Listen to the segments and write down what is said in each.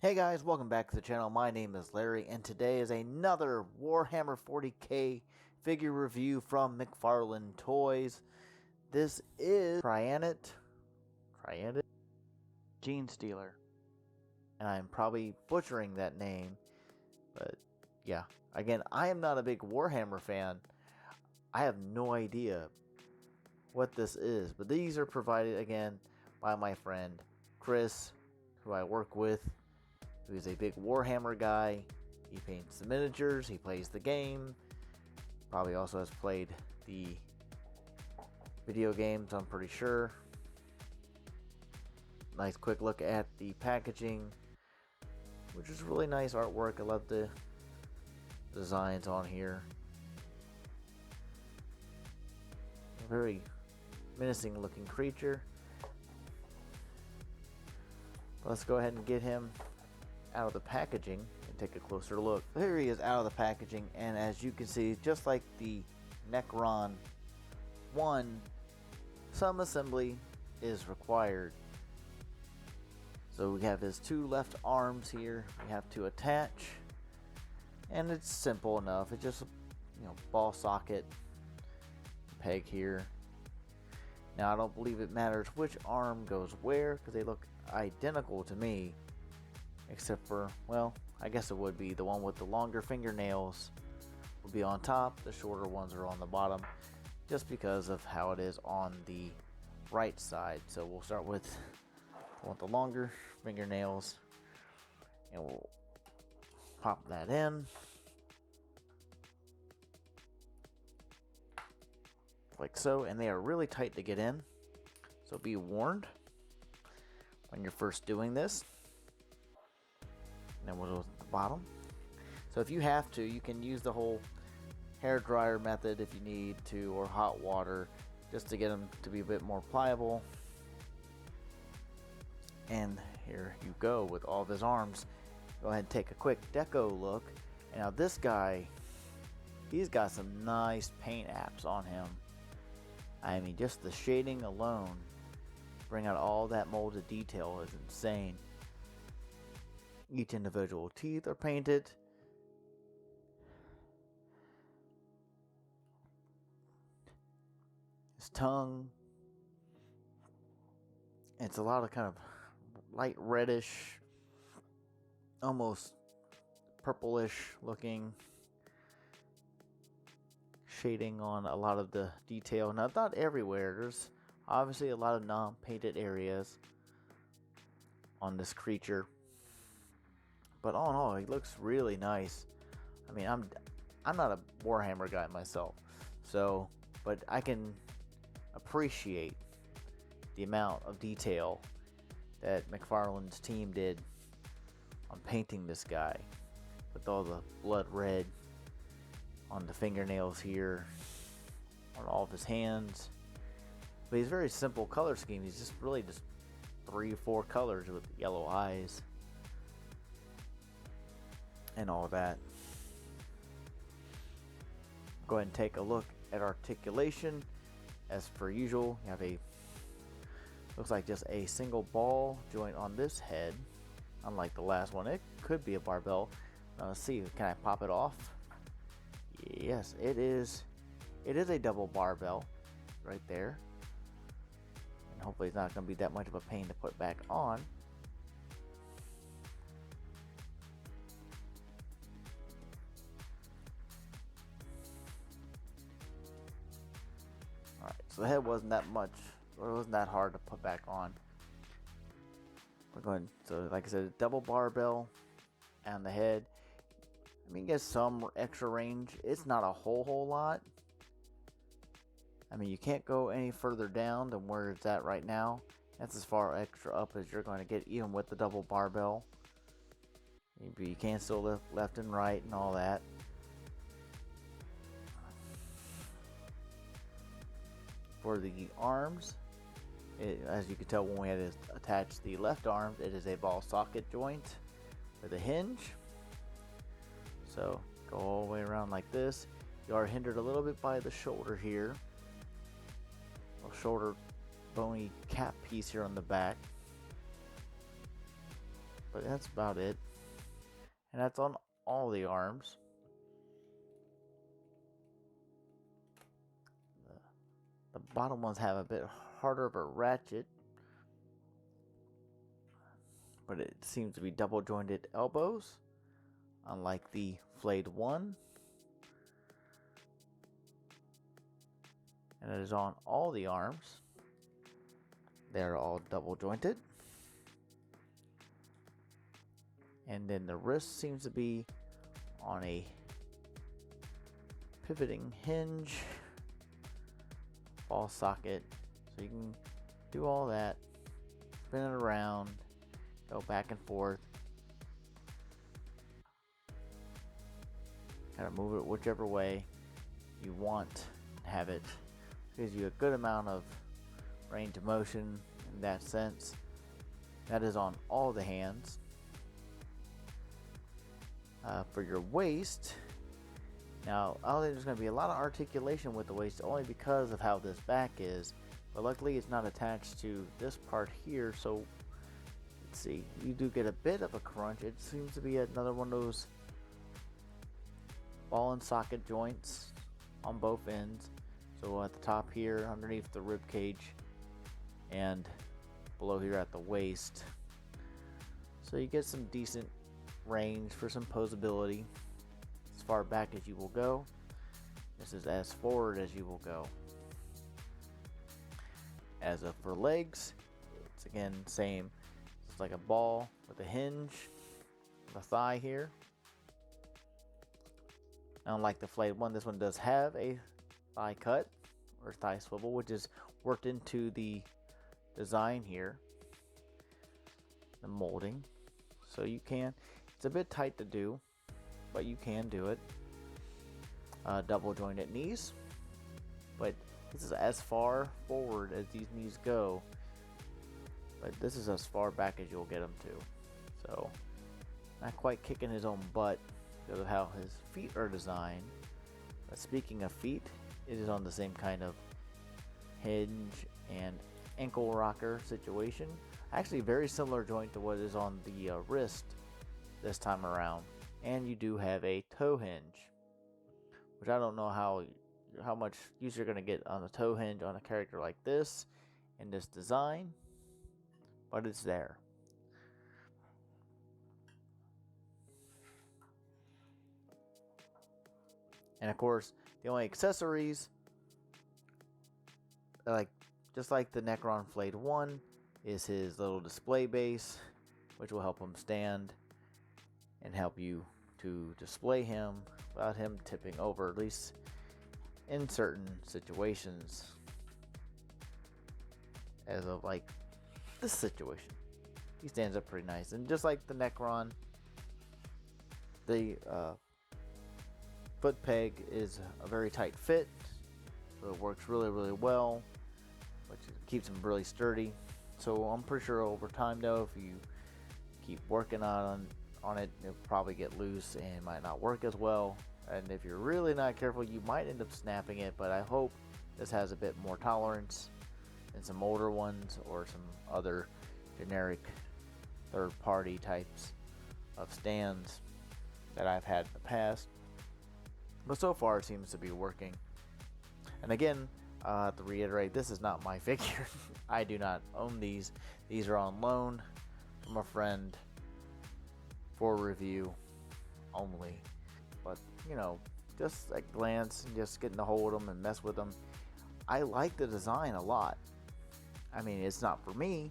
Hey guys, welcome back to the channel. My name is Larry, and today is another Warhammer 40K figure review from McFarlane Toys. This is Tyranid Genestealer, and I'm probably butchering that name, but yeah. Again, I am not a big Warhammer fan. I have no idea what this is, but these are provided again by my friend Chris, who I work with, who's a big Warhammer guy. He paints the miniatures, he plays the game, probably also has played the video games, I'm pretty sure. Nice quick look at the packaging, which is really nice artwork. I love the designs on here. A very menacing looking creature. Let's go ahead and get him out of the packaging and take a closer look. Here he is out of the packaging, and as you can see, just like the Necron 1, some assembly is required. So we have his two left arms here we have to attach, and it's simple enough. It's just ball socket peg here. Now I don't believe it matters which arm goes where, because they look identical to me. Except for, well, I guess it would be the one with the longer fingernails will be on top, the shorter ones are on the bottom, just because of how it is on the right side. So we'll start with the longer fingernails, and we'll pop that in. Like so, and they are really tight to get in, so be warned when you're first doing this. And then we'll go to the bottom. So if you have to, you can use the whole hair dryer method if you need to, or hot water, just to get them to be a bit more pliable. And here you go with all of his arms. Go ahead and take a quick deco look. And now this guy, he's got some nice paint apps on him. I mean, just the shading alone, bring out all that molded detail is insane. Each individual teeth are painted. His tongue. It's a lot of kind of light reddish, almost purplish looking shading on a lot of the detail. Now, not everywhere. There's obviously a lot of non-painted areas on this creature. But all in all, he looks really nice. I mean, I'm not a Warhammer guy myself, so but I can appreciate the amount of detail that McFarlane's team did on painting this guy, with all the blood red on the fingernails here, on all of his hands. But he's a very simple color scheme. He's just 3 or 4 colors with yellow eyes and all that. Go ahead and take a look at articulation. As per usual, you have looks like just a single ball joint on this head, unlike the last one. It could be a barbell. Let's see, can I pop it off? Yes, it is a double barbell right there, and hopefully it's not going to be that much of a pain to put back on. Alright, so the head wasn't that much, or it wasn't that hard to put back on. We're going, so like I said, double barbell and the head. I mean, get some extra range. It's not a whole lot. I mean, you can't go any further down than where it's at right now. That's as far extra up as you're going to get, even with the double barbell. Maybe you can still lift left and right and all that. For the arms, as you can tell when we had to attach the left arm, it is a ball socket joint with a hinge. So go all the way around like this. You are hindered a little bit by the shoulder here. A shoulder bony cap piece here on the back. but that's about it. And that's on all the arms. The bottom ones have a bit harder of a ratchet, but it seems to be double jointed elbows, unlike the flayed one. And it is on all the arms. They're all double jointed. And then the wrist seems to be on a pivoting hinge, ball socket, so you can do all that, spin it around, go back and forth, kind of move it whichever way you want to have it. Gives you a good amount of range of motion in that sense. That is on all the hands. For your waist, now I don't think there's going to be a lot of articulation with the waist only because of how this back is, but luckily it's not attached to this part here, so let's see, you do get a bit of a crunch. It seems to be another one of those ball and socket joints on both ends, so at the top here underneath the rib cage and below here at the waist, so you get some decent range for some posability. As far back as you will go. This is as forward as you will go. As for legs, it's again same. It's like a ball with a hinge, the thigh here. Unlike the flayed one, this one does have a thigh cut or thigh swivel, which is worked into the design here, the molding. So you can. It's a bit tight to do, but you can do it. Double jointed knees, but this is as far forward as these knees go, but this is as far back as you'll get them to. So not quite kicking his own butt because of how his feet are designed. But speaking of feet, it is on the same kind of hinge and ankle rocker situation. Actually very similar joint to what is on the wrist this time around. And you do have a toe hinge, which I don't know how much use you're going to get on a toe hinge on a character like this in this design, but it's there. And of course, the only accessories, just like the Necron Flayed 1, is his little display base, which will help him stand and help you to display him without him tipping over, at least in certain situations, as of like this situation. He stands up pretty nice, and just like the Necron, the foot peg is a very tight fit, so it works really well, which keeps him really sturdy. So I'm pretty sure over time though, if you keep working on it, it'll probably get loose and might not work as well. And if you're really not careful, you might end up snapping it. But I hope this has a bit more tolerance than some older ones or some other generic third-party types of stands that I've had in the past. But so far it seems to be working. And again, to reiterate, this is not my figure. I do not own these. These are on loan from a friend for review only. But just at glance and just getting to hold them and mess with them, I like the design a lot. I mean, it's not for me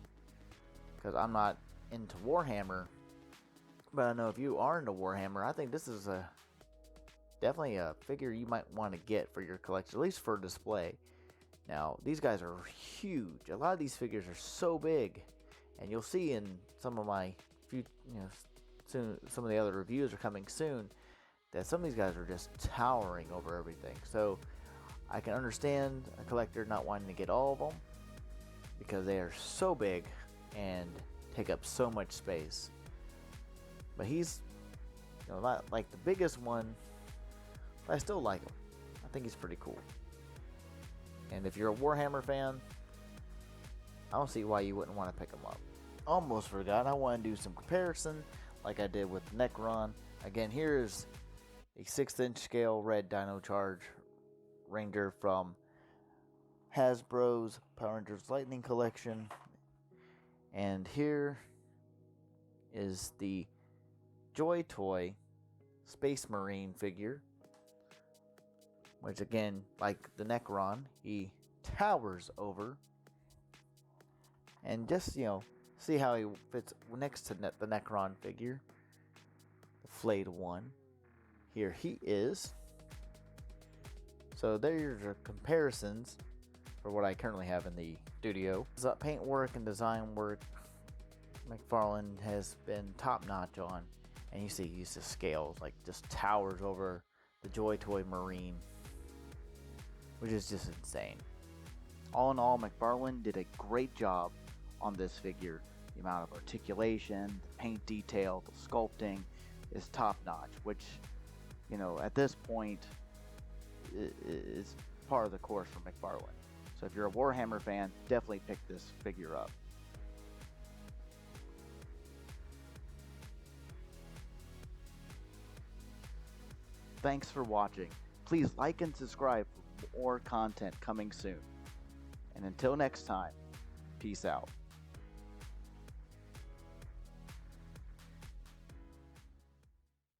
because I'm not into Warhammer, but I know if you are into Warhammer, I think this is definitely a figure you might want to get for your collection, at least for display. Now, these guys are huge. A lot of these figures are so big, and you'll see in some of my soon, some of the other reviews are coming soon, that some of these guys are just towering over everything. So I can understand a collector not wanting to get all of them because they are so big and take up so much space. But he's not like the biggest one, but I still like him. I think he's pretty cool. And if you're a Warhammer fan, I don't see why you wouldn't want to pick him up. almost forgot, I want to do some comparison like I did with Necron. Again, here's a 6-inch scale red Dino Charge Ranger from Hasbro's Power Rangers Lightning Collection. And here is the Joy Toy Space Marine figure, which again, like the Necron, he towers over. And just, see how he fits next to the Necron figure, the flayed one. Here he is. So there's your comparisons for what I currently have in the studio. Paint work and design work, McFarlane has been top notch on. And you see he uses scales, like just towers over the Joy Toy Marine, which is just insane. All in all, McFarlane did a great job on this figure. The amount of articulation, the paint detail, the sculpting is top notch, which, at this point is part of the course for McFarlane. So if you're a Warhammer fan, definitely pick this figure up. Thanks for watching. Please like and subscribe for more content coming soon. And until next time, peace out.